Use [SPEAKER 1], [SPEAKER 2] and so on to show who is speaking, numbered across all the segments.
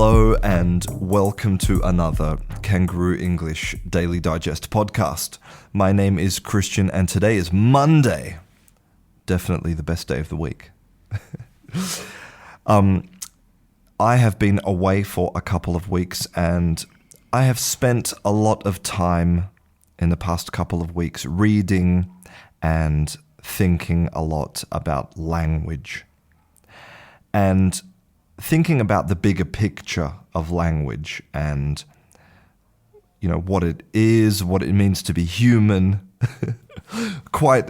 [SPEAKER 1] Hello and welcome to another Kangaroo English Daily Digest podcast. My name is Christian and today is Monday. Definitely the best day of the week. I have been away for a couple of weeks and I have spent a lot of time in the past couple of weeks reading and thinking a lot about language and thinking about the bigger picture of language and, you know, what it is, what it means to be human. quite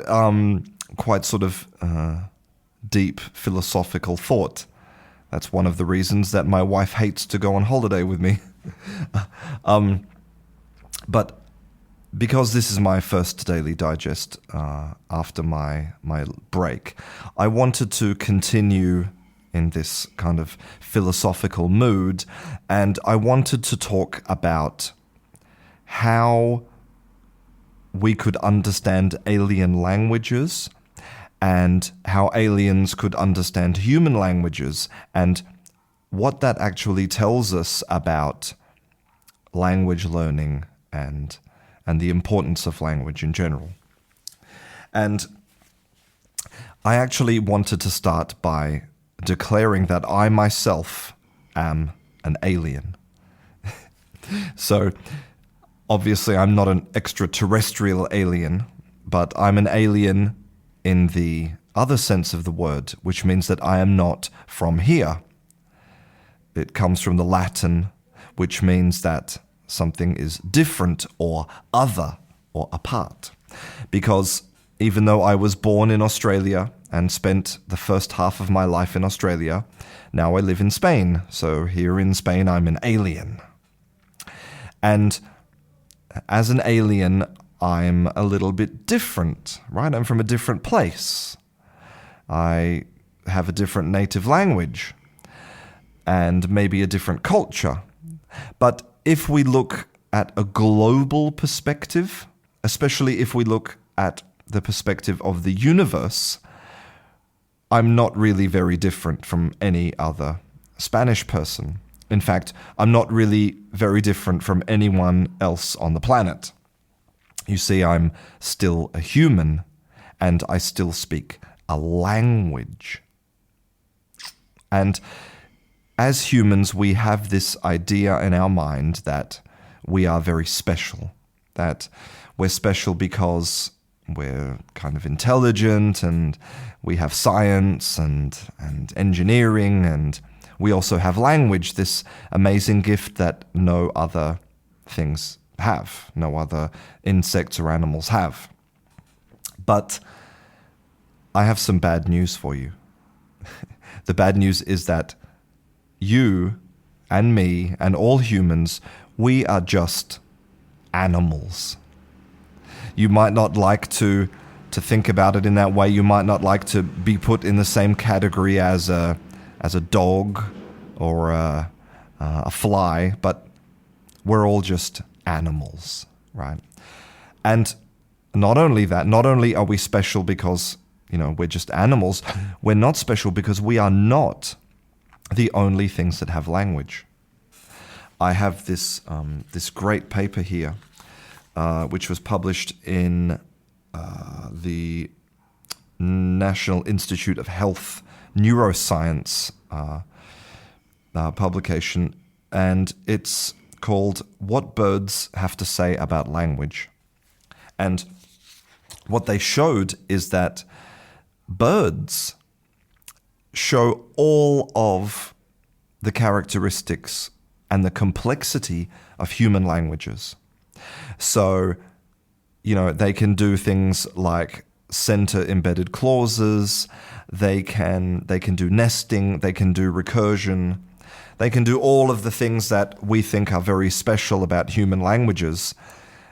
[SPEAKER 1] sort of deep philosophical thought. That's one of the reasons that my wife hates to go on holiday with me. But because this is my first Daily Digest after my break, I wanted to continue in this kind of philosophical mood, and I wanted to talk about how we could understand alien languages and how aliens could understand human languages and what that actually tells us about language learning and the importance of language in general. And I actually wanted to start by declaring that I myself am an alien. So, obviously I'm not an extraterrestrial alien, but I'm an alien in the other sense of the word, which means that I am not from here. It comes from the Latin, which means that something is different or other or apart. Because even though I was born in Australia and spent the first half of my life in Australia, now I live in Spain. So here in Spain, I'm an alien. And as an alien, I'm a little bit different, right? I'm from a different place. I have a different native language and maybe a different culture. But if we look at a global perspective, especially if we look at the perspective of the universe, I'm not really very different from any other Spanish person. In fact, I'm not really very different from anyone else on the planet. You see, I'm still a human, and I still speak a language. And as humans, we have this idea in our mind that we are very special, that we're special because we're kind of intelligent and we have science and engineering, and we also have language, this amazing gift that no other things have, no other insects or animals have. But I have some bad news for you. The bad news is that you and me and all humans, we are just animals. You might not like to think about it in that way. You might not like to be put in the same category as a dog or a fly, but we're all just animals, right? And not only that, not only are we special because, you know, we're just animals, we're not special because we are not the only things that have language. I have this great paper here, which was published in the National Institute of Health Neuroscience publication, and it's called What Birds Have to Say About Language. And what they showed is that birds show all of the characteristics and the complexity of human languages. So, you know, they can do things like center embedded clauses, they can do nesting, they can do recursion, they can do all of the things that we think are very special about human languages,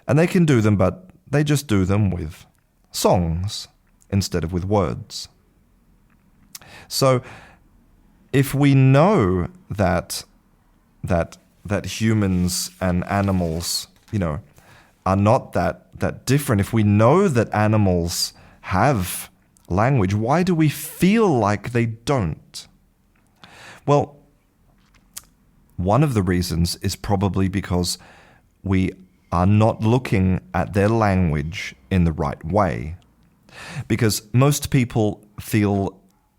[SPEAKER 1] and they can do them, but they just do them with songs instead of with words. So if we know that humans and animals, you know, are not that different, if we know that animals have language, why do we feel like they don't? Well, one of the reasons is probably because we are not looking at their language in the right way. Because most people feel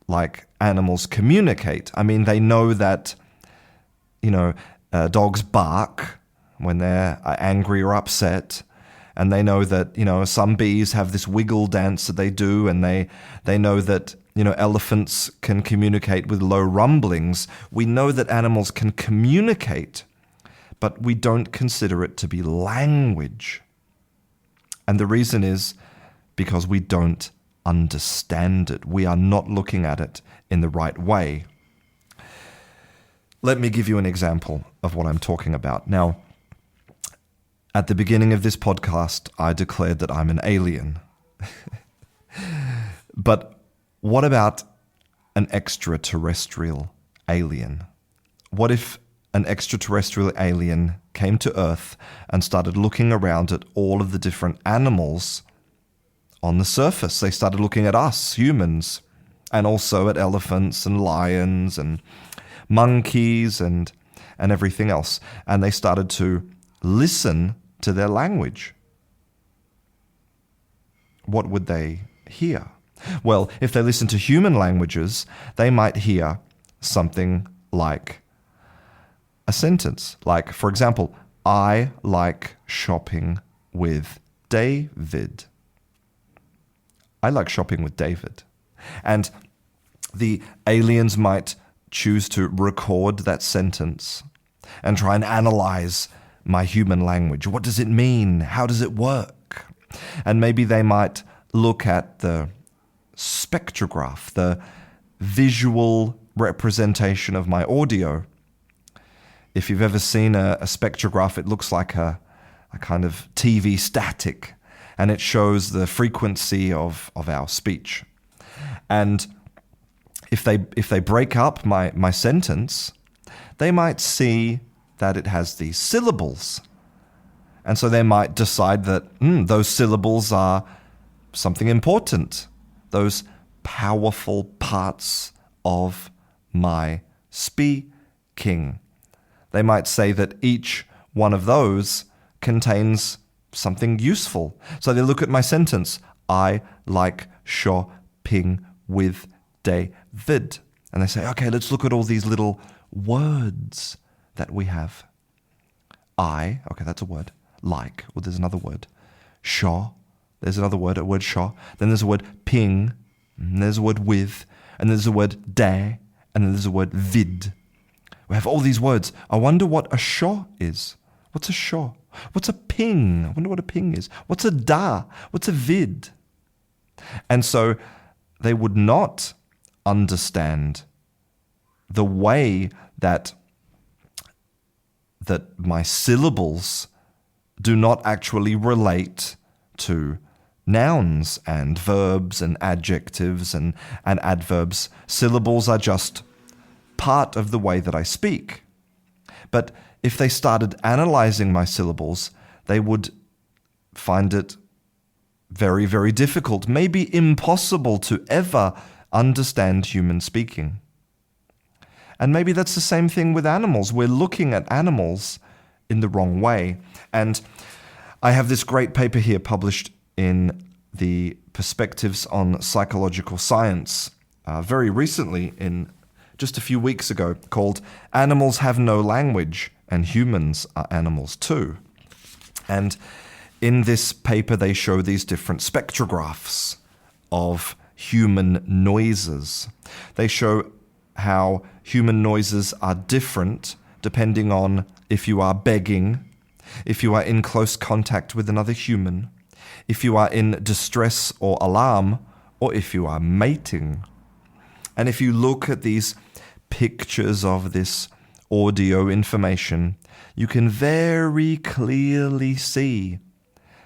[SPEAKER 1] like animals communicate. I mean, they know that, dogs bark when they're angry or upset. And they know that, some bees have this wiggle dance that they do. And they know that, elephants can communicate with low rumblings. We know that animals can communicate, but we don't consider it to be language. And the reason is because we don't understand it. We are not looking at it in the right way. Let me give you an example of what I'm talking about. Now, at the beginning of this podcast, I declared that I'm an alien. But what about an extraterrestrial alien? What if an extraterrestrial alien came to Earth and started looking around at all of the different animals on the surface? They started looking at us, humans, and also at elephants and lions and monkeys and everything else. And they started to listen to their language. What would they hear? Well, if they listen to human languages, they might hear something like a sentence. Like, for example, I like shopping with David. I like shopping with David. And the aliens might choose to record that sentence and try and analyze my human language. What does it mean? How does it work? And maybe they might look at the spectrograph, the visual representation of my audio. If you've ever seen a spectrograph, it looks like a kind of TV static, and it shows the frequency of our speech. And if they break up my sentence, they might see that it has these syllables. And so they might decide that those syllables are something important, those powerful parts of my speaking. They might say that each one of those contains something useful. So they look at my sentence, I like shopping with David. And they say, okay, let's look at all these little words that we have. I, okay, that's a word. Like, well, there's another word. Shop, there's another word, a word shop. Then there's a word ping, and there's a word with, and there's a word day, and then there's a word vid. We have all these words. I wonder what a shaw is. What's a shaw? What's a ping? I wonder what a ping is. What's a da? What's a vid? And so they would not understand the way that my syllables do not actually relate to nouns and verbs and adjectives and adverbs. Syllables are just part of the way that I speak. But if they started analyzing my syllables, they would find it very, very difficult, maybe impossible to ever understand human speaking. And maybe that's the same thing with animals. We're looking at animals in the wrong way. And I have this great paper here published in the Perspectives on Psychological Science very recently, in just a few weeks ago, called Animals Have No Language and Humans Are Animals Too. And in this paper, they show these different spectrographs of human noises. They show how human noises are different depending on if you are begging, if you are in close contact with another human, if you are in distress or alarm, or if you are mating. And if you look at these pictures of this audio information, you can very clearly see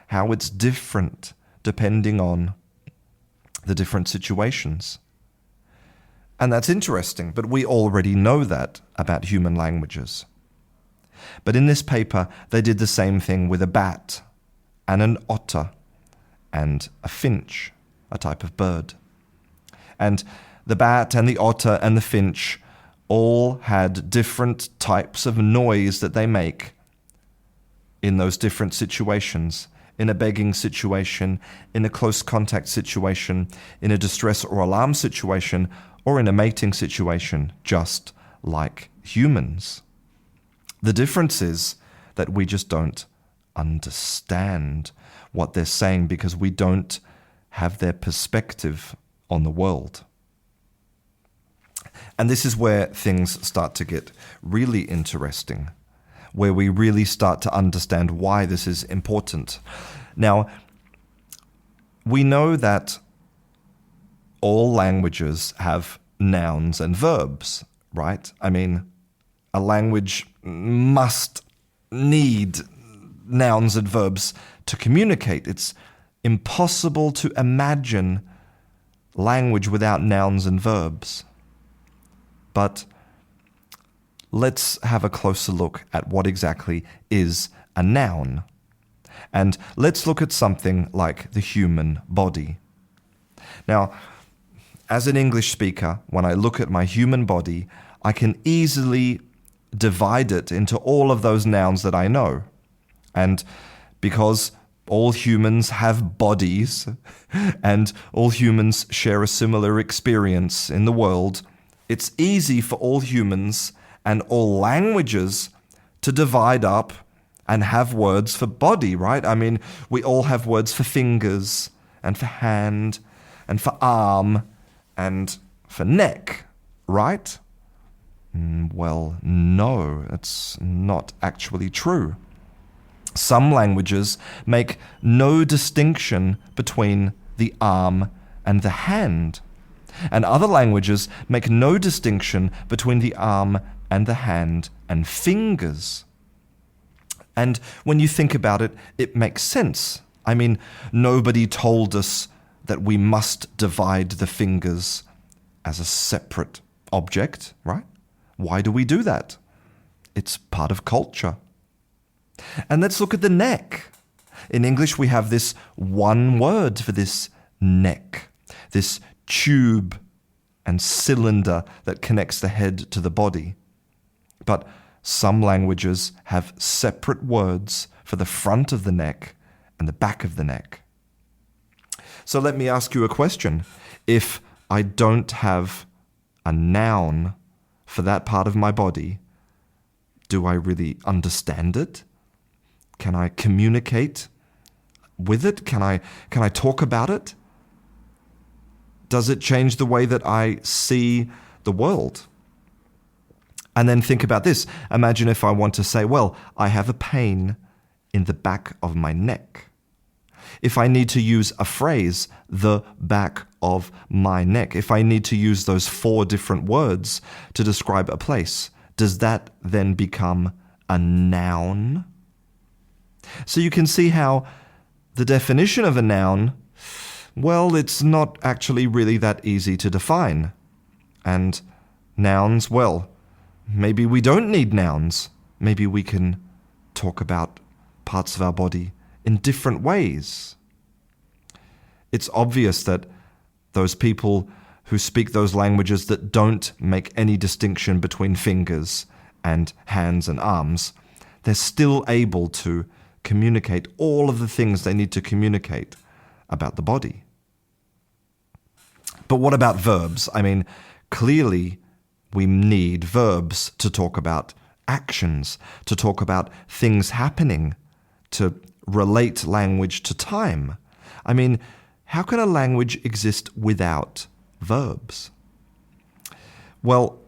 [SPEAKER 1] how it's different depending on the different situations. And that's interesting, but we already know that about human languages. But in this paper, they did the same thing with a bat and an otter and a finch, a type of bird. And the bat and the otter and the finch all had different types of noise that they make in those different situations. In a begging situation, in a close contact situation, in a distress or alarm situation, or in a mating situation, just like humans. The difference is that we just don't understand what they're saying because we don't have their perspective on the world. And this is where things start to get really interesting, where we really start to understand why this is important. Now, we know that all languages have nouns and verbs, right? I mean, a language must need nouns and verbs to communicate. It's impossible to imagine language without nouns and verbs. But let's have a closer look at what exactly is a noun. And let's look at something like the human body. Now, as an English speaker, when I look at my human body, I can easily divide it into all of those nouns that I know. And because all humans have bodies and all humans share a similar experience in the world, it's easy for all humans and all languages to divide up and have words for body, right? I mean, we all have words for fingers and for hand and for arm and for neck, right? Well, no, it's not actually true. Some languages make no distinction between the arm and the hand. And other languages make no distinction between the arm and the hand and fingers. And when you think about it, it makes sense. I mean, nobody told us that we must divide the fingers as a separate object, right? Why do we do that? It's part of culture. And let's look at the neck. In English, we have this one word for this neck, this tube and cylinder that connects the head to the body. But some languages have separate words for the front of the neck and the back of the neck. So let me ask you a question. If I don't have a noun for that part of my body, do I really understand it? Can I communicate with it? Can I talk about it? Does it change the way that I see the world? And then think about this. Imagine if I want to say, well, I have a pain in the back of my neck. If I need to use a phrase, the back of my neck, if I need to use those 4 different words to describe a place, does that then become a noun? So you can see how the definition of a noun, well, it's not actually really that easy to define. And nouns, well, maybe we don't need nouns. Maybe we can talk about parts of our body in different ways. It's obvious that those people who speak those languages that don't make any distinction between fingers and hands and arms, they're still able to communicate all of the things they need to communicate about the body. But what about verbs? I mean, clearly we need verbs to talk about actions, to talk about things happening, to relate language to time. I mean, how can a language exist without verbs? Well,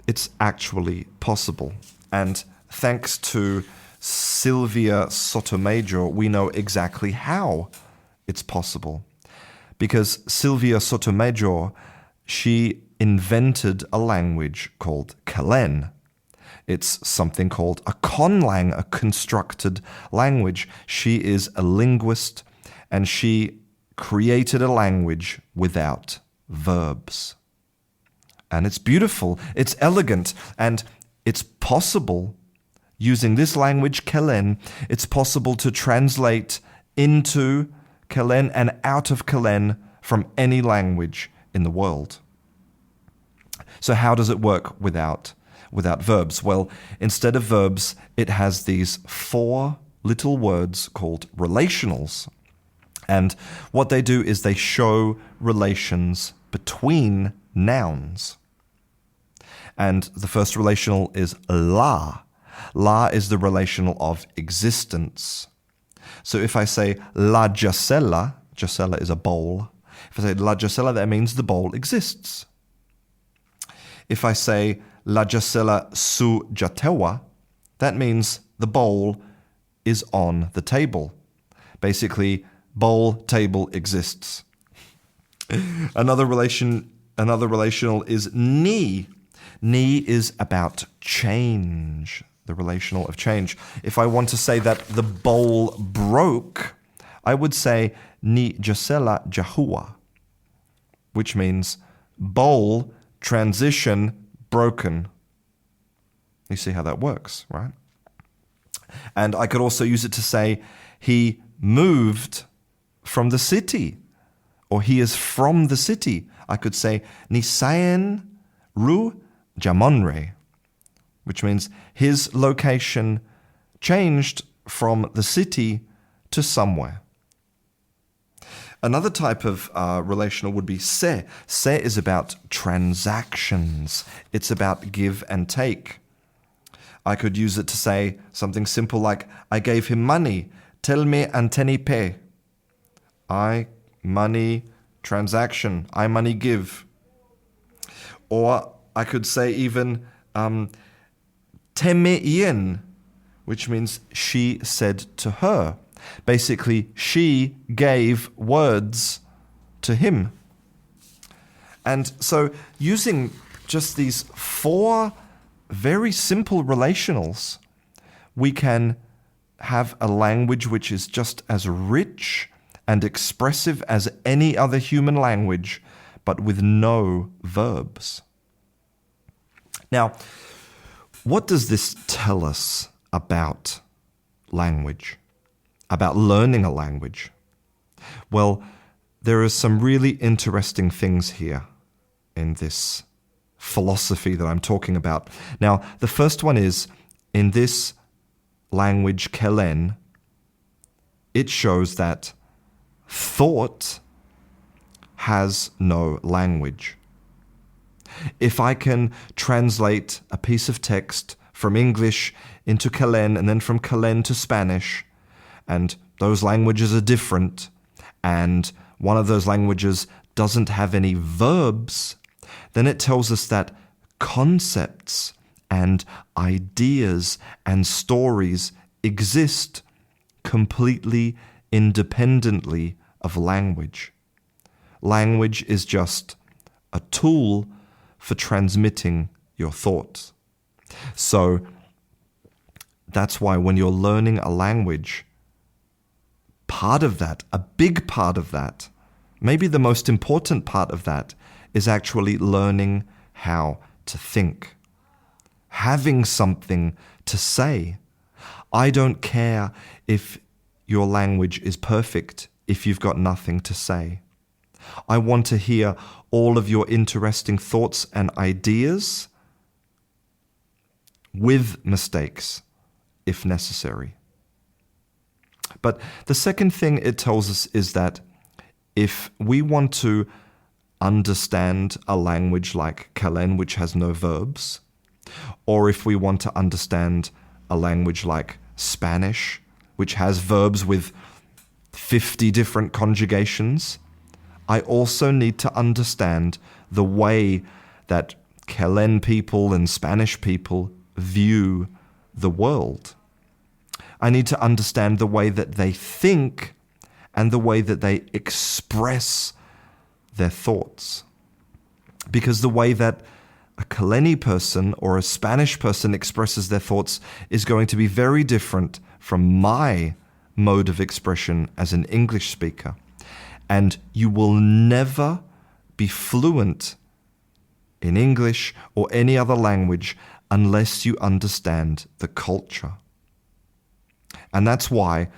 [SPEAKER 1] it's actually possible. And thanks to Sylvia Sotomayor, we know exactly how it's possible. Because Sylvia Sotomayor, she invented a language called Kalen. It's something called a conlang, a constructed language. She is a linguist, and she created a language without verbs. And it's beautiful, it's elegant, and it's possible, using this language, Kalen, it's possible to translate into Kalen and out of Kalen from any language in the world. So how does it work without verbs? Well, instead of verbs, it has these 4 little words called relationals. And what they do is they show relations between nouns. And the first relational is la. La is the relational of existence. So if I say la jacela, jacela is a bowl. If I say la jacela, that means the bowl exists. If I say la jacela su jatewa, that means the bowl is on the table. Basically, bowl, table exists. Another relational is ni. Ni is about change, the relational of change. If I want to say that the bowl broke, I would say ni jacela jahua, which means bowl, transition, broken. You see how that works, right? And I could also use it to say he moved from the city, or he is from the city. I could say Nisayen Ru Jamonre, which means his location changed from the city to somewhere. Another type of relational would be se. Se is about transactions. It's about give and take. I could use it to say something simple like, I gave him money. Tell me anteni pe. I, money, transaction. I, money, give. Or I could say even teme yen, which means she said to her. Basically, she gave words to him. And so using just these 4 very simple relationals, we can have a language which is just as rich and expressive as any other human language, but with no verbs. Now, what does this tell us about language, about learning a language? Well, there are some really interesting things here in this philosophy that I'm talking about. Now, the first one is, in this language, Kelen, it shows that thought has no language. If I can translate a piece of text from English into Kelen and then from Kelen to Spanish, and those languages are different, and one of those languages doesn't have any verbs, then it tells us that concepts and ideas and stories exist completely independently of language. Language is just a tool for transmitting your thoughts. So that's why when you're learning a language, part of that, a big part of that, maybe the most important part of that, is actually learning how to think. Having something to say. I don't care if your language is perfect if you've got nothing to say. I want to hear all of your interesting thoughts and ideas with mistakes, if necessary. But the second thing it tells us is that if we want to understand a language like Kalen, which has no verbs, or if we want to understand a language like Spanish, which has verbs with 50 different conjugations, I also need to understand the way that Kalen people and Spanish people view the world. I need to understand the way that they think and the way that they express their thoughts. Because the way that a Kaleni person or a Spanish person expresses their thoughts is going to be very different from my mode of expression as an English speaker. And you will never be fluent in English or any other language unless you understand the culture. And that's why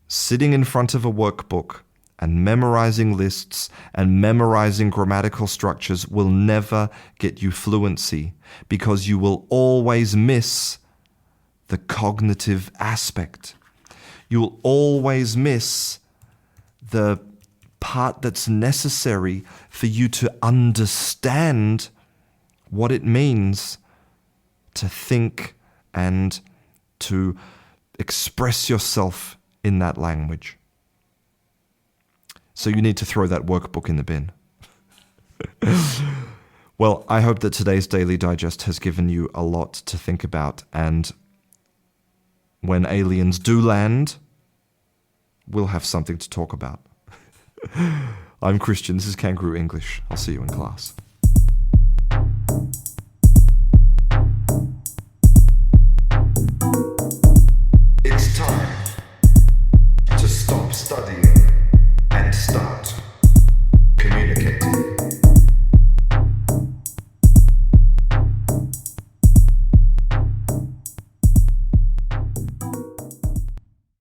[SPEAKER 1] sitting in front of a workbook and memorizing lists and memorizing grammatical structures will never get you fluency, because you will always miss the cognitive aspect. You will always miss the part that's necessary for you to understand what it means to think and to express yourself in that language. So you need to throw that workbook in the bin. Well, I hope that today's Daily Digest has given you a lot to think about, and when aliens do land, we'll have something to talk about. I'm Christian, this is Kangaroo English. I'll see you in class. It's time.